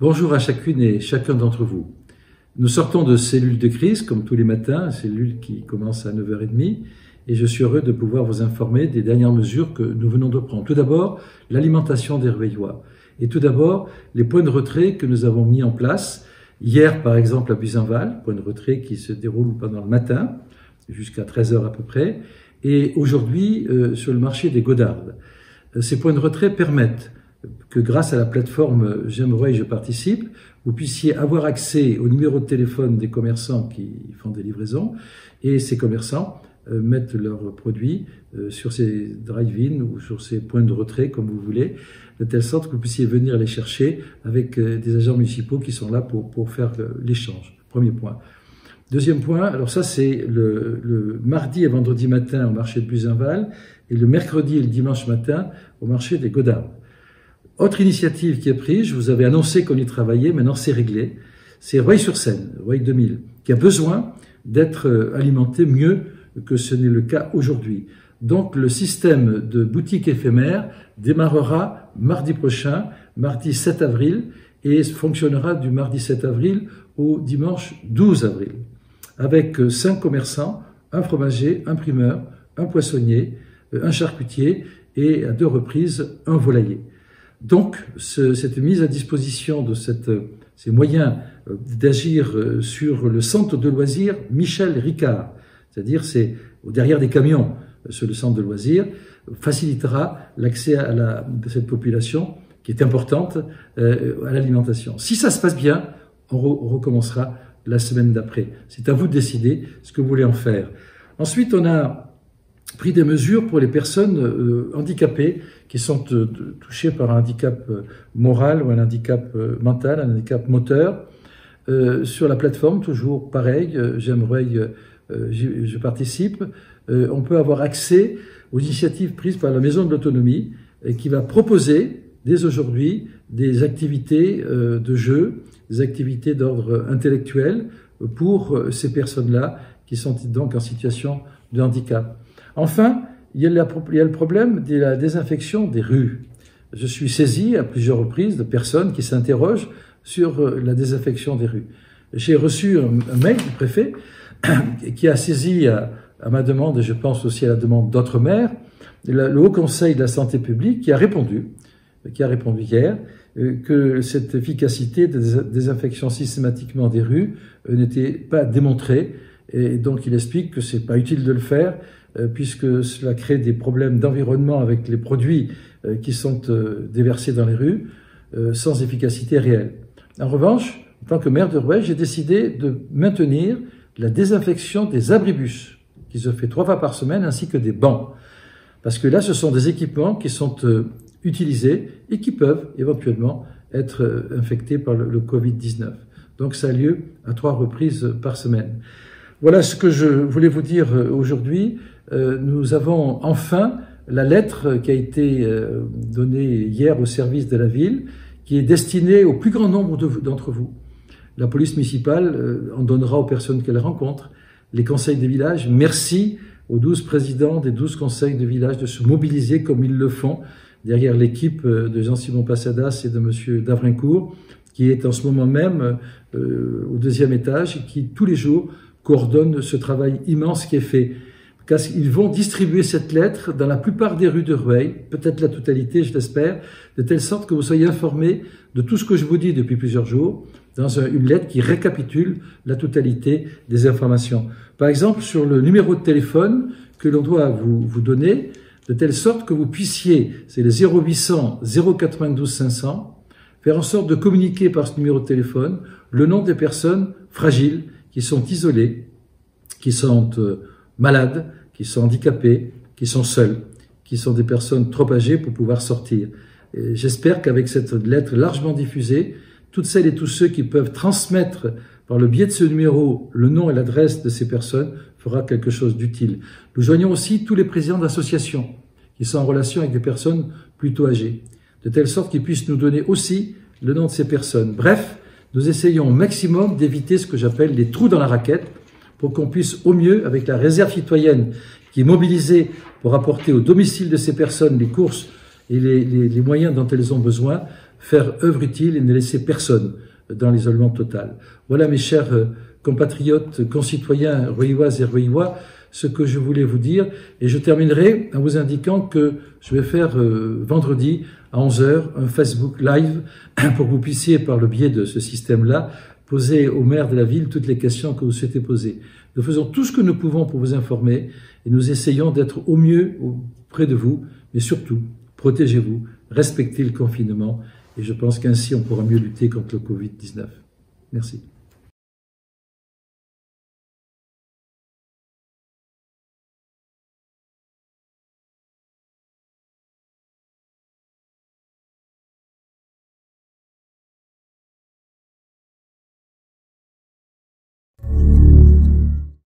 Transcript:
Bonjour à chacune et chacun d'entre vous. Nous sortons de cellules de crise, comme tous les matins, cellules qui commencent à 9h30, et je suis heureux de pouvoir vous informer des dernières mesures que nous venons de prendre. Tout d'abord, l'alimentation des Rueillois. Et tout d'abord, les points de retrait que nous avons mis en place. Hier, par exemple, à Buzenval, point de retrait qui se déroule pendant le matin, jusqu'à 13h à peu près, et aujourd'hui, sur le marché des Godardes. Ces points de retrait permettent que grâce à la plateforme J'aimerais, je participe, vous puissiez avoir accès au numéro de téléphone des commerçants qui font des livraisons, et ces commerçants mettent leurs produits sur ces drive-in ou sur ces points de retrait, comme vous voulez, de telle sorte que vous puissiez venir les chercher avec des agents municipaux qui sont là pour faire l'échange. Premier point. Deuxième point, alors ça c'est le mardi et vendredi matin au marché de Buzenval et le mercredi et le dimanche matin au marché des Godardes. Autre initiative qui est prise, je vous avais annoncé qu'on y travaillait, maintenant c'est réglé, c'est Rueil-sur-Seine, Rueil 2000, qui a besoin d'être alimenté mieux que ce n'est le cas aujourd'hui. Donc le système de boutique éphémère démarrera mardi prochain, mardi 7 avril, et fonctionnera du mardi 7 avril au dimanche 12 avril, avec 5 commerçants, un fromager, un primeur, un poissonnier, un charcutier et à 2 reprises un volailler. Donc, cette mise à disposition de ces moyens d'agir sur le centre de loisirs Michel Ricard, c'est-à-dire c'est derrière des camions sur le centre de loisirs, facilitera l'accès à cette population qui est importante à l'alimentation. Si ça se passe bien, on recommencera la semaine d'après. C'est à vous de décider ce que vous voulez en faire. Ensuite, on a pris des mesures pour les personnes handicapées qui sont touchées par un handicap moral ou un handicap mental, un handicap moteur. Sur la plateforme, toujours pareil, j'aimerais, je participe. On peut avoir accès aux initiatives prises par la Maison de l'Autonomie qui va proposer dès aujourd'hui des activités de jeu, des activités d'ordre intellectuel pour ces personnes-là qui sont donc en situation de handicap. Enfin, il y a le problème de la désinfection des rues. Je suis saisi à plusieurs reprises de personnes qui s'interrogent sur la désinfection des rues. J'ai reçu un mail du préfet qui a saisi à ma demande, et je pense aussi à la demande d'autres maires, le Haut Conseil de la Santé publique qui a répondu hier, que cette efficacité de désinfection systématiquement des rues n'était pas démontrée, et donc il explique que c'est pas utile de le faire, puisque cela crée des problèmes d'environnement avec les produits qui sont déversés dans les rues, sans efficacité réelle. En revanche, en tant que maire de Rueil, j'ai décidé de maintenir la désinfection des abribus, qui se fait 3 fois par semaine, ainsi que des bancs. Parce que là, ce sont des équipements qui sont utilisés et qui peuvent éventuellement être infectés par le Covid-19. Donc ça a lieu à 3 reprises par semaine. Voilà ce que je voulais vous dire aujourd'hui. Nous avons enfin la lettre qui a été donnée hier au service de la ville, qui est destinée au plus grand nombre d'entre vous. La police municipale en donnera aux personnes qu'elle rencontre. Les conseils des villages, merci aux 12 présidents des 12 conseils de village de se mobiliser comme ils le font derrière l'équipe de Jean-Simon Passadas et de M. Davrincourt, qui est en ce moment même au 2e étage et qui, tous les jours, coordonne ce travail immense qui est fait. Parce qu'ils vont distribuer cette lettre dans la plupart des rues de Rueil, peut-être la totalité, je l'espère, de telle sorte que vous soyez informés de tout ce que je vous dis depuis plusieurs jours, dans une lettre qui récapitule la totalité des informations. Par exemple, sur le numéro de téléphone que l'on doit vous donner, de telle sorte que vous puissiez, c'est le 0800 092 500, faire en sorte de communiquer par ce numéro de téléphone le nom des personnes fragiles qui sont isolées, qui sont malades, qui sont handicapés, qui sont seuls, qui sont des personnes trop âgées pour pouvoir sortir. J'espère qu'avec cette lettre largement diffusée, toutes celles et tous ceux qui peuvent transmettre par le biais de ce numéro le nom et l'adresse de ces personnes fera quelque chose d'utile. Nous joignons aussi tous les présidents d'associations qui sont en relation avec des personnes plutôt âgées, de telle sorte qu'ils puissent nous donner aussi le nom de ces personnes. Bref, nous essayons au maximum d'éviter ce que j'appelle les trous dans la raquette, pour qu'on puisse au mieux, avec la réserve citoyenne qui est mobilisée pour apporter au domicile de ces personnes les courses et les moyens dont elles ont besoin, faire œuvre utile et ne laisser personne dans l'isolement total. Voilà, mes chers compatriotes, concitoyens, Ruilloises et Ruillois, ce que je voulais vous dire. Et je terminerai en vous indiquant que je vais faire vendredi à 11h un Facebook Live pour que vous puissiez, par le biais de ce système-là, poser au maire de la ville toutes les questions que vous souhaitez poser. Nous faisons tout ce que nous pouvons pour vous informer et nous essayons d'être au mieux auprès de vous, mais surtout, protégez-vous, respectez le confinement et je pense qu'ainsi on pourra mieux lutter contre le Covid-19. Merci.